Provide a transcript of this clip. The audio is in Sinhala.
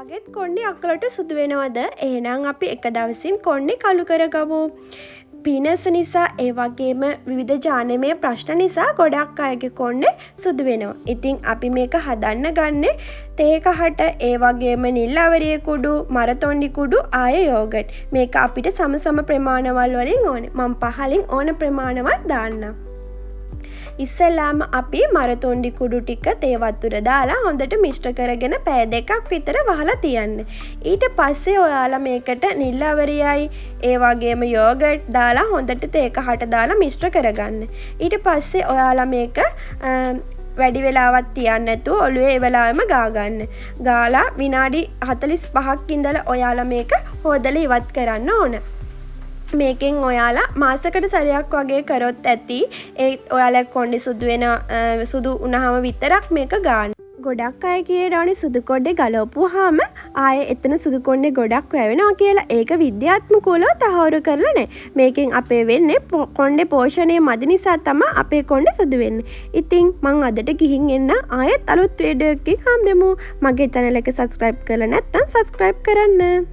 ඔයාගෙත් කොණ්ඩේ අක්කලට සුදු වෙනවද? එහෙනම් අපි එක දවසින් කොණ්ඩේ කළු කරගමු. පීනස් නිසා ඒ වගේම විවිධ ජානමය ප්‍රශ්න නිසා ගොඩක් අයගේ කොණ්ඩේ සුදු වෙනවා. ඉතින් අපි මේක හදන්න ගන්නේ තේ කහට ඒ වගේම නිල් අවරිය කුඩු, මරතොණ්ඩි කුඩු, ආය යෝගට්. මේක අපිට සම ප්‍රමාණවල් වලින් ඕනේ. මම පහලින් ඕන ප්‍රමාණවල් දාන්නම්. ඉස්සෙල්ලාම අපි මරතොණ්ඩි කුඩු ටික තේ වතුර දාලා හොඳට මිශ්‍ර කරගෙන පැය දෙකක් විතර වහලා තියන්න. ඊට පස්සේ ඔයාලා මේකට නිල් අවරියයි ඒ වගේම යෝගට් දාලා හොඳට තේ කහට දාලා මිශ්‍ර කරගන්න. ඊට පස්සේ ඔයාලා මේක වැඩි වෙලාවක් තියන්න නැතුව ඔළුවේ ඒ වෙලාවෙම ගා ගන්න. ගාලා විනාඩි 45ක් ඉඳලා ඔයාලා මේක හොදලා ඉවත් කරන්න ඕන. මේකෙන් ඔයාලා මාසකට සැරයක් වගේ කරොත් ඇති. ඒ ඔයාලා කොණ්ඩේ සුදු වුණාම විතරක් මේක ගන්න. ගොඩක් අය කියනවානේ සුදු කොණ්ඩේ ගලවපුවාම ආයේ එතන සුදු කොණ්ඩේ ගොඩක් වැවෙනවා කියලා. ඒක විද්‍යාත්මකව තහවුරු කරලා නැහැ. මේකෙන් අපේ වෙන්නේ කොණ්ඩේ පෝෂණය මදි නිසා තමයි අපේ කොණ්ඩේ සුදු වෙන්නේ. ඉතින් මං අදට ගිහින් එන්න ආයෙත් අලුත් වීඩියෝ එකකින් හම්බෙමු. මගේ channel එක subscribe කරලා නැත්නම් subscribe කරන්න.